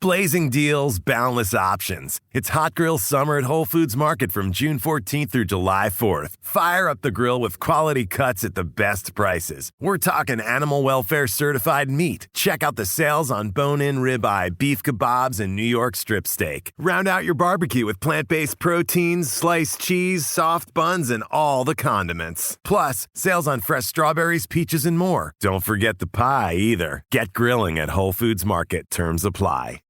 Blazing deals, boundless options. It's Hot Grill Summer at Whole Foods Market from June 14th through July 4th. Fire up the grill with quality cuts at the best prices. We're talking animal welfare certified meat. Check out the sales on bone-in ribeye, beef kebabs, and New York strip steak. Round out your barbecue with plant-based proteins, sliced cheese, soft buns, and all the condiments. Plus, sales on fresh strawberries, peaches, and more. Don't forget the pie either. Get grilling at Whole Foods Market. Terms apply.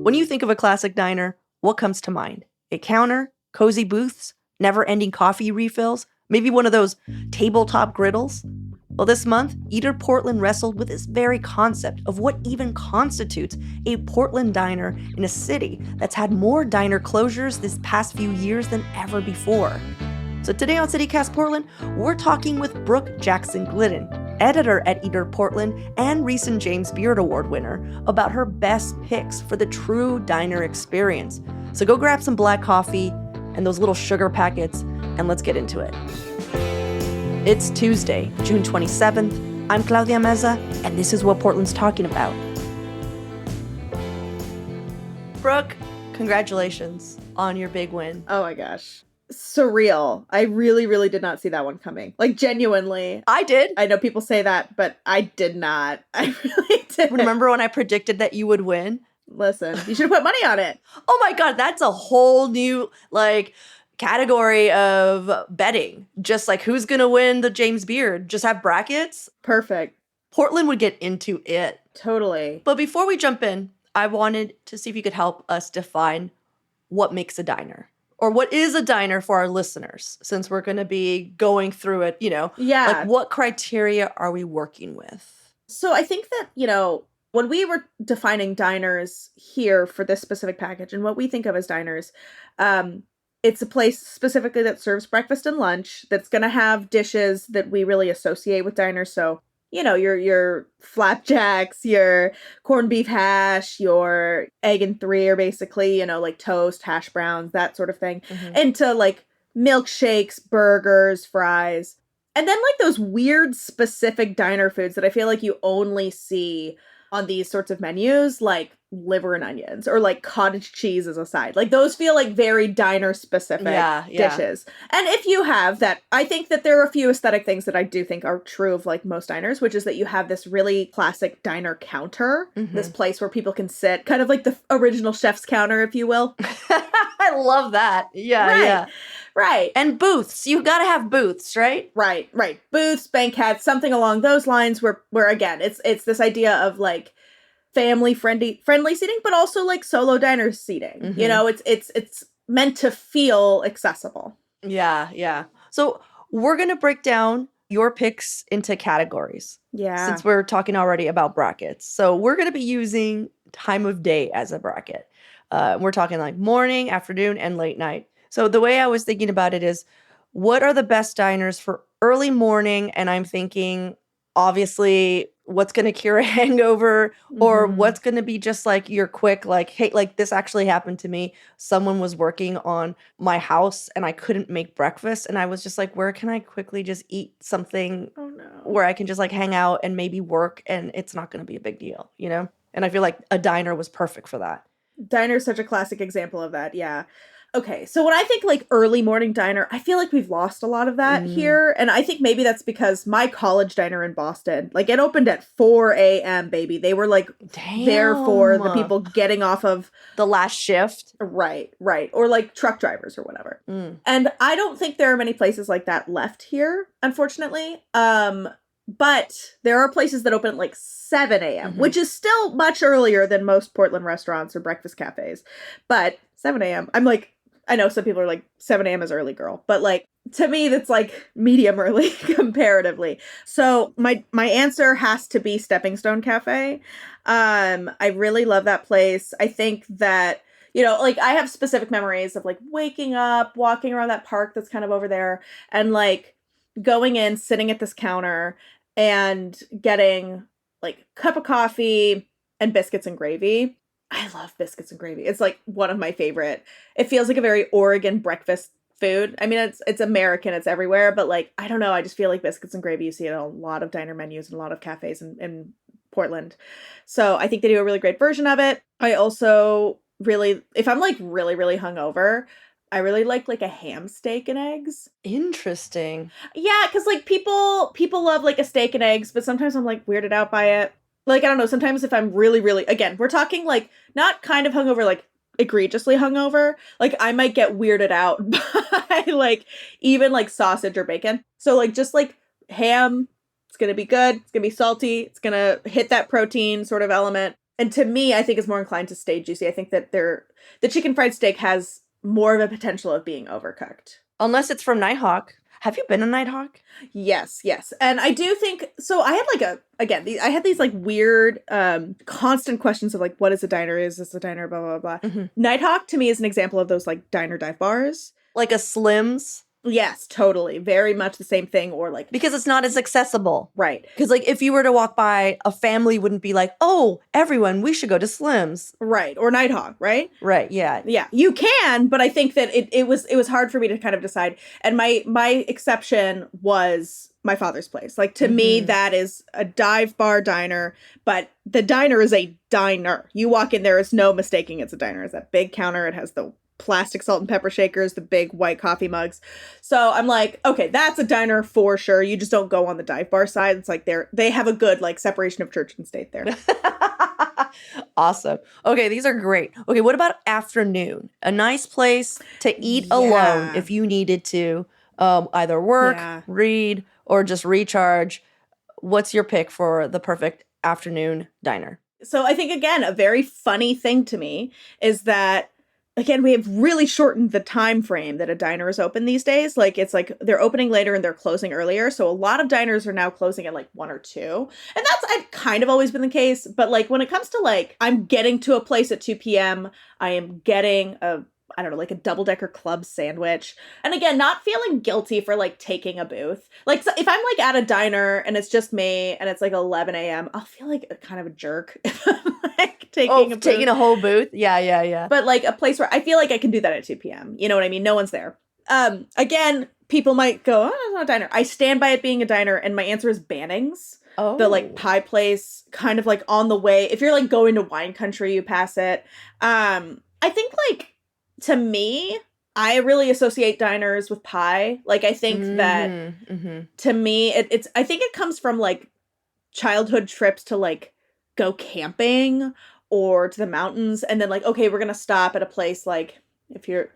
When you think of a classic diner, what comes to mind? A counter, cozy booths, never-ending coffee refills, maybe one of those tabletop griddles? Well, this month, Eater Portland wrestled with this very concept of what even constitutes a Portland diner in a city that's had more diner closures this past few years than ever before. So today on CityCast Portland, we're talking with Brooke Jackson Glidden, editor at Eater Portland and recent James Beard Award winner, about her best picks for the true diner experience. So go grab some black coffee and those little sugar packets, and let's get into it. It's Tuesday, June 27th. I'm Claudia Meza, and this is what Portland's talking about. Brooke, congratulations on your big win. Oh my gosh. Surreal. I really, really did not see that one coming. Like, genuinely. I did. I know people say that, but I did not. I really did. Remember when I predicted that you would win? Listen, you should have put money on it. Oh my God, that's a whole new, category of betting. Just who's going to win the James Beard? Just have brackets? Perfect. Portland would get into it. Totally. But before we jump in, I wanted to see if you could help us define what makes a diner. Or what is a diner for our listeners, since we're going to be going through it, Yeah. What criteria are we working with? So I think that, when we were defining diners here for this specific package and what we think of as diners, it's a place specifically that serves breakfast and lunch that's going to have dishes that we really associate with diners. So, your flapjacks, your corned beef hash, your egg and three are basically, toast, hash browns, that sort of thing. Mm-hmm. Into milkshakes, burgers, fries. And then those weird specific diner foods that I feel like you only see on these sorts of menus, like liver and onions or cottage cheese as a side. Those feel like very diner specific dishes. And if you have that, I think that there are a few aesthetic things that I do think are true of most diners, which is that you have this really classic diner counter, this place where people can sit, kind of like the original chef's counter, if you will. I love that. Yeah, right. yeah. Right. And booths. You got to have booths, right? Right. Booths, banquettes, something along those lines where again, it's this idea of family friendly seating, but also solo diner seating. Mm-hmm. It's meant to feel accessible. Yeah. So we're going to break down your picks into categories. Yeah. Since we're talking already about brackets. So we're going to be using time of day as a bracket. We're talking morning, afternoon, and late night. So the way I was thinking about it is, what are the best diners for early morning? And I'm thinking, obviously, what's going to cure a hangover, or what's going to be just your quick, hey, this actually happened to me. Someone was working on my house and I couldn't make breakfast. And I was just where can I quickly just eat something where I can just hang out and maybe work and it's not going to be a big deal, And I feel like a diner was perfect for that. Diner is such a classic example of that. Yeah. Okay, so when I think early morning diner, I feel like we've lost a lot of that here. And I think maybe that's because my college diner in Boston, it opened at 4 a.m., baby. They were there for the people getting off of the last shift. Right. Or truck drivers or whatever. And I don't think there are many places like that left here, unfortunately. But there are places that open at 7 a.m., which is still much earlier than most Portland restaurants or breakfast cafes. But 7 a.m., I know some people are 7 a.m. is early, girl. But to me, that's medium early comparatively. So my answer has to be Stepping Stone Cafe. I really love that place. I think that, I have specific memories of waking up, walking around that park that's kind of over there, and going in, sitting at this counter and getting cup of coffee and biscuits and gravy. I love biscuits and gravy. It's one of my favorite. It feels like a very Oregon breakfast food. I mean, it's American, it's everywhere, but I don't know. I just feel like biscuits and gravy, you see it on a lot of diner menus and a lot of cafes in Portland. So I think they do a really great version of it. I also really, if I'm like really, really hungover, I really like a ham steak and eggs. Interesting. Yeah, because like people love like a steak and eggs, but sometimes I'm like weirded out by it. Like, I don't know, sometimes if I'm really, really, again, we're talking like not kind of hungover, like egregiously hungover, like I might get weirded out by like even like sausage or bacon. So like just like ham, it's gonna be good, it's gonna be salty, it's gonna hit that protein sort of element. And to me, I think is more inclined to stay juicy. I think that the chicken fried steak has more of a potential of being overcooked. Unless it's from Nighthawk. Have you been to Nighthawk? Yes. And I do think, so I had I had these like weird, constant questions of like, what is a diner? Is this a diner? Blah, blah, blah. Nighthawk to me is an example of those like diner dive bars. Like a Slim's? Yes, totally. Very much the same thing, or like... Because it's not as accessible. Right. Because like if you were to walk by, a family wouldn't be like, oh, everyone, we should go to Slim's. Right. Or Nighthawk, right? Right, yeah. Yeah, you can, but I think that it was hard for me to kind of decide. And my exception was my father's place. Like, to me, that is a dive bar diner, but the diner is a diner. You walk in, there is no mistaking it's a diner. It's that big counter. It has the plastic salt and pepper shakers, the big white coffee mugs. So I'm like, okay, that's a diner for sure. You just don't go on the dive bar side. It's like they have a good like separation of church and state there. Awesome. Okay, these are great. Okay, what about afternoon? A nice place to eat alone if you needed to either work, read, or just recharge. What's your pick for the perfect afternoon diner? So I think, again, a very funny thing to me is that, again, we have really shortened the time frame that a diner is open these days. Like, it's like they're opening later and they're closing earlier. So a lot of diners are now closing at like 1 or 2. And that's kind of always been the case. But like when it comes to like, I'm getting to a place at 2 p.m., I am getting like a double-decker club sandwich. And again, not feeling guilty for like taking a booth. Like, so if I'm like at a diner and it's just me and it's like 11 a.m., I'll feel like kind of a jerk if I'm like taking a whole booth. Yeah. But like a place where I feel like I can do that at 2 p.m. You know what I mean? No one's there. Again, people might go, oh, it's not a diner. I stand by it being a diner, and my answer is Bannings. Oh. The like pie place, kind of like on the way. If you're like going to wine country, you pass it. I think like, to me, I really associate diners with pie. Like, I think that to me, it's I think it comes from like childhood trips to like go camping or to the mountains, and then like, okay, we're gonna stop at a place like, if you're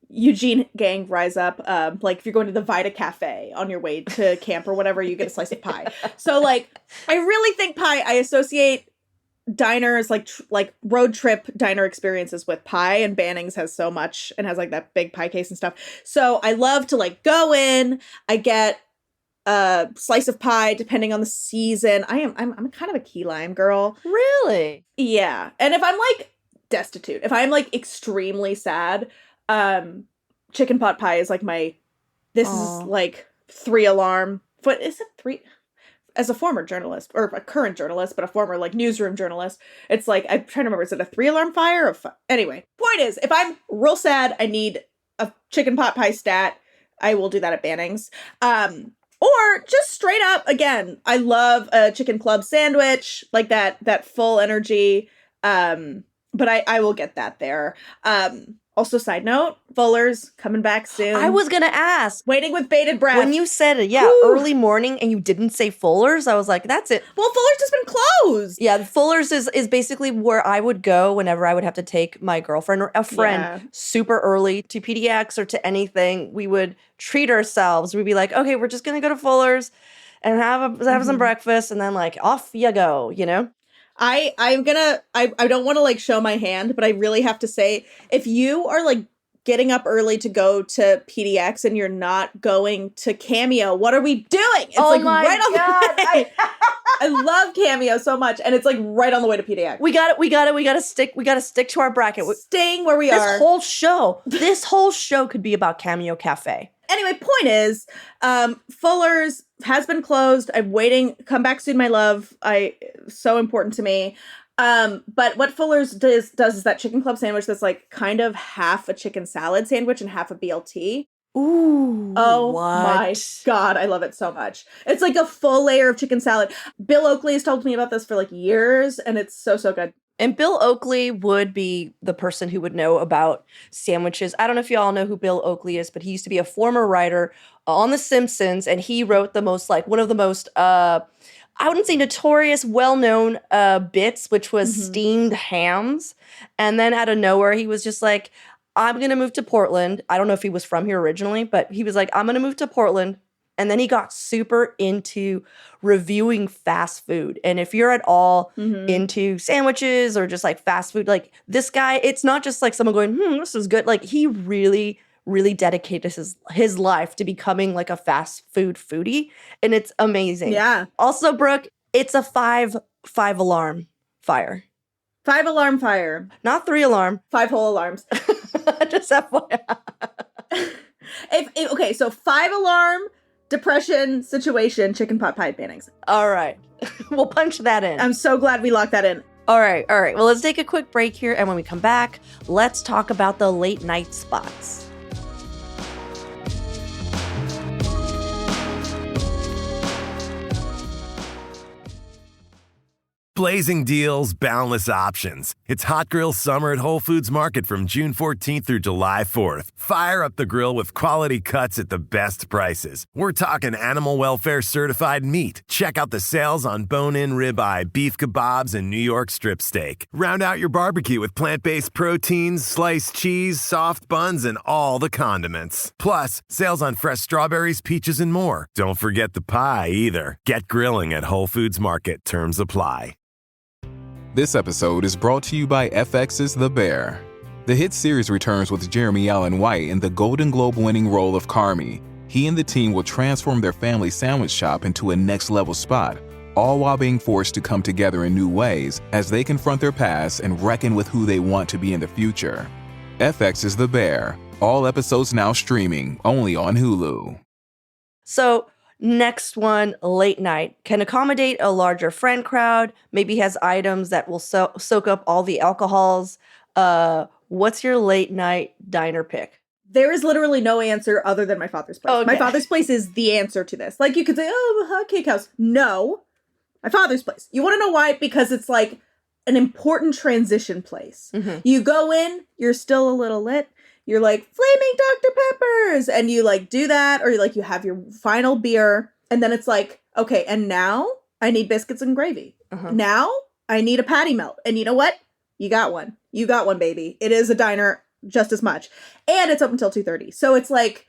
Eugene gang, rise up, like if you're going to the Vita Cafe on your way to camp or whatever, you get a slice of pie. So like, I really think pie, I associate diners like road trip diner experiences with pie, and Bannings has so much and has like that big pie case and stuff. So I love to like go in, I get a slice of pie depending on the season. I'm kind of a key lime girl. Really? Yeah. And if I'm like destitute, if I'm like extremely sad, chicken pot pie is like this is like 3 alarm. But is it 3? As a former journalist, or a current journalist, but a former like newsroom journalist, it's like, I'm trying to remember, is it a 3 alarm fire? Anyway, point is, if I'm real sad, I need a chicken pot pie stat, I will do that at Bannings. Or just straight up, again, I love a chicken club sandwich, like that full energy. But I will get that there. Also, side note, Fuller's coming back soon. I was gonna ask. Waiting with bated breath. When you said it, early morning, and you didn't say Fuller's, I was like, that's it. Well, Fuller's has been closed. Yeah, Fuller's is basically where I would go whenever I would have to take my girlfriend or a friend super early to PDX or to anything. We would treat ourselves. We'd be like, okay, we're just gonna go to Fuller's and have some breakfast, and then like off you go, you know? I don't want to like show my hand, but I really have to say, if you are like getting up early to go to PDX and you're not going to Cameo, what are we doing? It's like my right on God. the way. I love Cameo so much, and it's like right on the way to PDX. We gotta stick to our bracket. Staying where we are. This whole show could be about Cameo Cafe. Anyway, point is, Fuller's has been closed. I'm waiting. Come back soon, my love. So important to me. But what Fuller's does is that chicken club sandwich that's like kind of half a chicken salad sandwich and half a BLT. Ooh. Oh what? my God, I love it so much. It's like a full layer of chicken salad. Bill Oakley has told me about this for like years, and it's so, so good. And Bill Oakley would be the person who would know about sandwiches. I don't know if you all know who Bill Oakley is, but he used to be a former writer on The Simpsons, and he wrote one of the most, I wouldn't say notorious, well-known bits, which was steamed hams. And then out of nowhere, he was just like, I'm going to move to Portland. I don't know if he was from here originally, but he was like, I'm going to move to Portland. And then he got super into reviewing fast food. And if you're at all into sandwiches or just like fast food, like this guy, it's not just like someone going, this is good. Like he really, really dedicated his life to becoming like a fast food foodie. And it's amazing. Yeah. Also, Brooke, it's a five alarm fire. 5 alarm fire. Not 3 alarm. 5 whole alarms. Just FYI. Okay, so 5 alarm, depression, situation, chicken pot pie paintings. All right. We'll punch that in. I'm so glad we locked that in. All right. Well, let's take a quick break here. And when we come back, let's talk about the late night spots. Blazing deals, boundless options. It's Hot Grill Summer at Whole Foods Market from June 14th through July 4th. Fire up the grill with quality cuts at the best prices. We're talking animal welfare certified meat. Check out the sales on bone-in ribeye, beef kebabs, and New York strip steak. Round out your barbecue with plant-based proteins, sliced cheese, soft buns, and all the condiments. Plus, sales on fresh strawberries, peaches, and more. Don't forget the pie either. Get grilling at Whole Foods Market. Terms apply. This episode is brought to you by FX's The Bear. The hit series returns with Jeremy Allen White in the Golden Globe-winning role of Carmy. He and the team will transform their family sandwich shop into a next-level spot, all while being forced to come together in new ways as they confront their past and reckon with who they want to be in the future. FX's The Bear. All episodes now streaming, only on Hulu. So, next one, late night. Can accommodate a larger friend crowd. Maybe has items that will soak up all the alcohols. What's your late night diner pick? There is literally no answer other than My Father's Place. Okay. My Father's Place is the answer to this. Like, you could say, oh, Hot Cake House. No. My Father's Place. You want to know why? Because it's like an important transition place. You go in, you're still a little lit. You're like, flaming Dr. Peppers. And you like do that, or you have your final beer. And then it's like, okay, and now I need biscuits and gravy. Now I need a patty melt. And you know what? You got one. You got one, baby. It is a diner just as much. And it's open until 2:30. So it's like,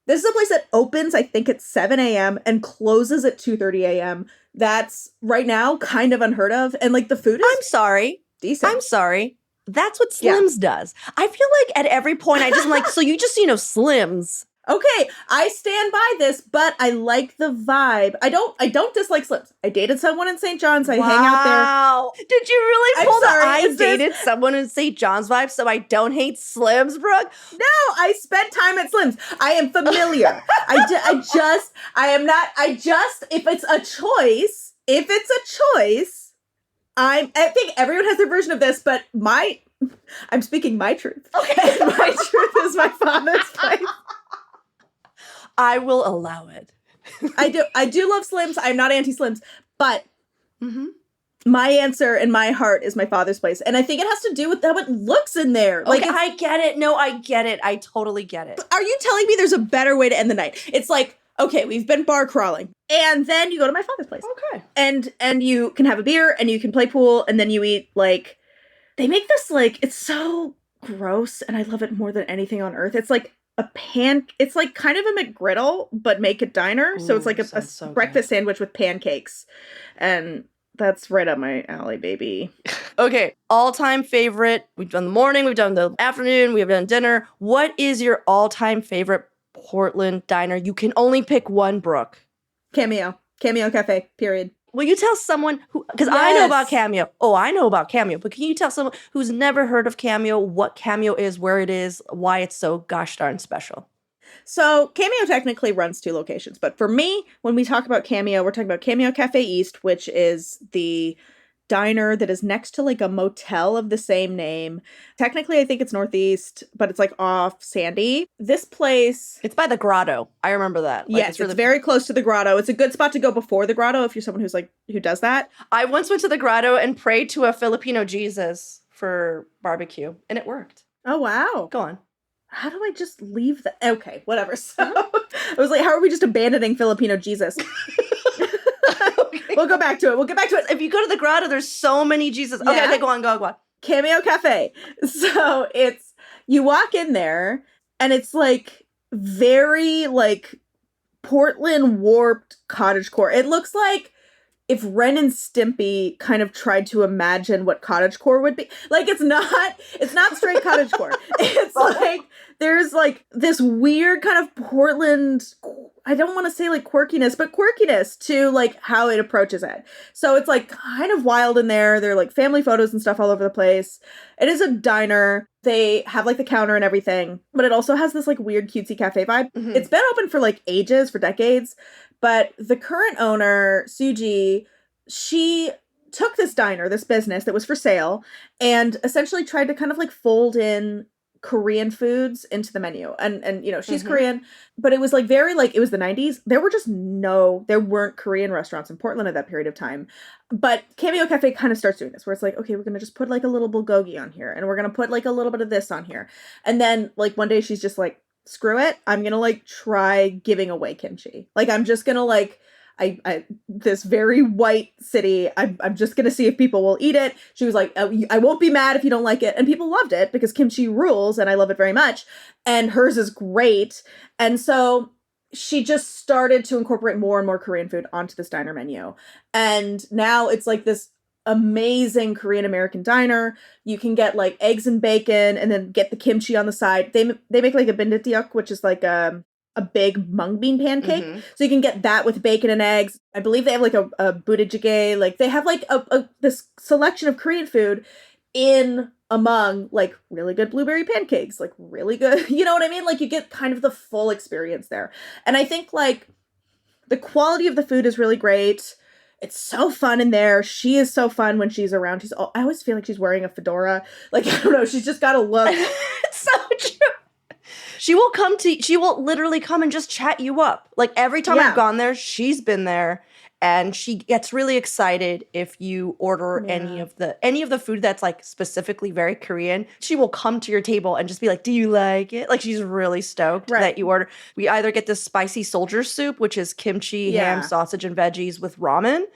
this is a place that opens, I think, at 7 a.m. and closes at 2:30 a.m. That's right now kind of unheard of. And like the food is I'm sorry. decent. I'm sorry. That's what Slim's does. I feel like at every point I just am like, so you just, Slims. Okay, I stand by this, but I like the vibe. I don't dislike Slims. I dated someone in St. John's. I hang out there. Wow. Did you really I'm pull sorry, the I is this- dated someone in St. John's vibe so I don't hate Slims, Brooke? No, I spent time at Slim's. I am familiar. If it's a choice, I think everyone has their version of this, but I'm speaking my truth. Okay. My truth is My Father's Place. I will allow it. I do love Slims. I'm not anti-Slims, but my answer in my heart is My Father's Place. And I think it has to do with how it looks in there. Like, I get it. No, I get it. I totally get it. Are you telling me there's a better way to end the night? It's like, okay, we've been bar crawling. And then you go to My Father's Place. Okay. And you can have a beer and you can play pool and then you eat like, they make this like, it's so gross and I love it more than anything on earth. It's like it's like kind of a McGriddle, but make it diner. So it's like a breakfast sandwich with pancakes. And that's right up my alley, baby. Okay, all-time favorite. We've done the morning, we've done the afternoon, we've done dinner. What is your all-time favorite Portland diner? You can only pick one, Brooke. Cameo Cafe, period. Will you tell someone who, because I know about Cameo. Oh, I know about Cameo, but can you tell someone who's never heard of Cameo what Cameo is, where it is, why it's so gosh darn special? So Cameo technically runs 2 locations, but for me, when we talk about Cameo, we're talking about Cameo Cafe East, which is the diner that is next to like a motel of the same name. Technically, I think it's Northeast, but it's like off Sandy. This place, It's by the grotto. I remember that. Like, yes, it's very close to the grotto. It's a good spot to go before the grotto if you're someone who's like, who does that. I once went to the grotto and prayed to a Filipino Jesus for barbecue, and it worked. Oh, wow. Go on. How do I just leave the, okay, whatever. So I was like, how are we just abandoning Filipino Jesus? We'll go back to it. We'll get back to it. If you go to the grotto, there's so many Jesus. Okay, Yeah. okay, go on. Cameo Cafe. So it's, you walk in there and it's like very like Portland warped cottagecore. It looks like if Ren and Stimpy kind of tried to imagine what cottagecore would be. Like it's not straight cottagecore. It's like there's like this weird kind of Portland, I don't want to say like quirkiness, but quirkiness to like how it approaches it. So it's like kind of wild in there. There are like family photos and stuff all over the place. It is a diner. They have like the counter and everything, but it also has this like weird cutesy cafe vibe. Mhm. It's been open for like ages, for decades, but the current owner, Suji, she took this diner, this business that was for sale, and essentially tried to kind of like fold in Korean foods into the menu. And you know, she's Mhm. Korean, but it was like very like, it was the 90s. There weren't Korean restaurants in Portland at that period of time. But Cameo Cafe kind of starts doing this where it's like, okay, we're going to just put like a little bulgogi on here and we're going to put like a little bit of this on here. And then like one day she's just like, screw it. I'm going to like try giving away kimchi. Like I'm just going to like, I this very white city, I'm just gonna see if people will eat it. She was like, I won't be mad if you don't like it. And people loved it because kimchi rules and I love it very much. And hers is great. And so she just started to incorporate more and more Korean food onto this diner menu. And now it's like this amazing Korean American diner. You can get like eggs and bacon and then get the kimchi on the side. They make like a binditiok, which is like a big mung bean pancake. Mhm. So you can get that with bacon and eggs. I believe they have like a budae-jjigae. Like they have like this selection of Korean food in among like really good blueberry pancakes, like really good, you know what I mean? Like you get kind of the full experience there. And I think like the quality of the food is really great. It's so fun in there. She is so fun when she's around. I always feel like she's wearing a fedora. Like, I don't know. She's just got a look. It's so true. She will literally come and just chat you up. Like every time Yeah. I've gone there, she's been there and she gets really excited if you order any of the food that's like specifically very Korean. She will come to your table and just be like, "Do you like it?" Like she's really stoked that you order. We either get this spicy soldier soup, which is kimchi, ham, sausage, and veggies with ramen,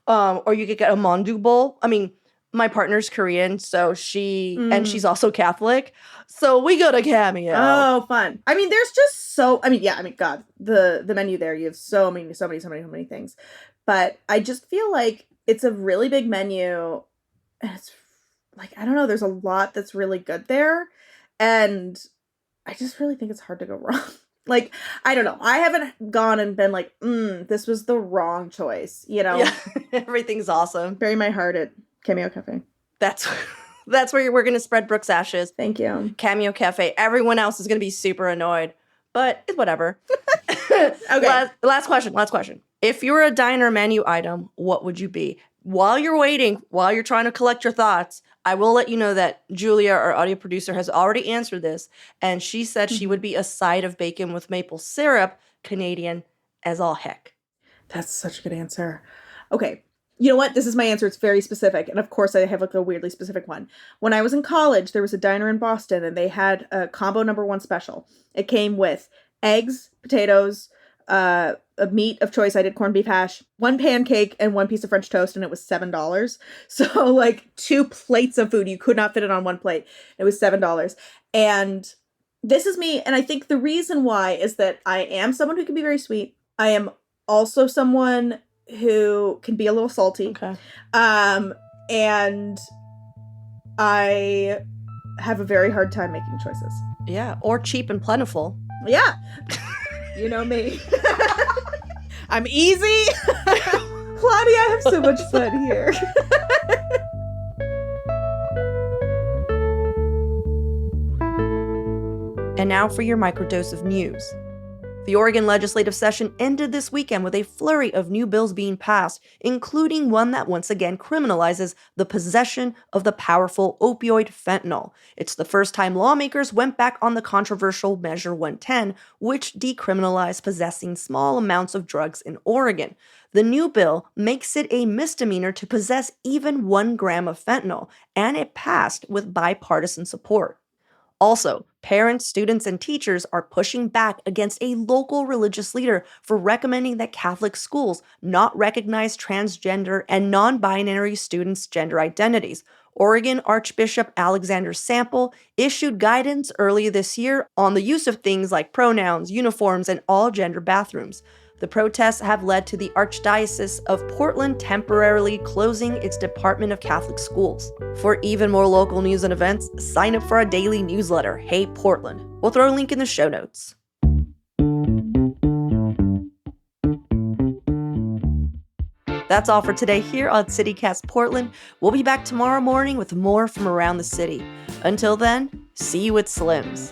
or you could get a mandu bowl. I mean, my partner's Korean, so and she's also Catholic. So we go to Cameo. Oh, fun. I mean, there's just God, the menu there, you have so many things. But I just feel like it's a really big menu. And it's like, I don't know, there's a lot that's really good there. And I just really think it's hard to go wrong. Like, I don't know. I haven't gone and been like, this was the wrong choice, you know? Yeah. Everything's awesome. Bury my heart at Cameo Cafe. That's where we're going to spread Brooke's ashes. Thank you. Cameo Cafe. Everyone else is going to be super annoyed, but it's whatever. Okay. Last question. If you were a diner menu item, what would you be? While you're waiting, while you're trying to collect your thoughts, I will let you know that Julia, our audio producer, has already answered this, and she said she would be a side of bacon with maple syrup, Canadian as all heck. That's such a good answer. Okay. You know what? This is my answer. It's very specific. And of course, I have like a weirdly specific one. When I was in college, there was a diner in Boston and they had a combo #1 special. It came with eggs, potatoes, a meat of choice. I did corned beef hash, 1 pancake, and 1 piece of French toast. And it was $7. So like 2 plates of food. You could not fit it on 1 plate. It was $7. And this is me. And I think the reason why is that I am someone who can be very sweet. I am also someone who can be a little salty. Okay. And I have a very hard time making choices. Yeah, or cheap and plentiful. Yeah. You know me. I'm easy. Claudia, I have so much fun here. And now for your microdose of news. The Oregon legislative session ended this weekend with a flurry of new bills being passed, including one that once again criminalizes the possession of the powerful opioid fentanyl. It's the first time lawmakers went back on the controversial Measure 110, which decriminalized possessing small amounts of drugs in Oregon. The new bill makes it a misdemeanor to possess even 1 gram of fentanyl, and it passed with bipartisan support. Also, parents, students, and teachers are pushing back against a local religious leader for recommending that Catholic schools not recognize transgender and non-binary students' gender identities. Oregon Archbishop Alexander Sample issued guidance earlier this year on the use of things like pronouns, uniforms, and all-gender bathrooms. The protests have led to the Archdiocese of Portland temporarily closing its Department of Catholic Schools. For even more local news and events, sign up for our daily newsletter, Hey Portland. We'll throw a link in the show notes. That's all for today here on CityCast Portland. We'll be back tomorrow morning with more from around the city. Until then, see you at Slim's.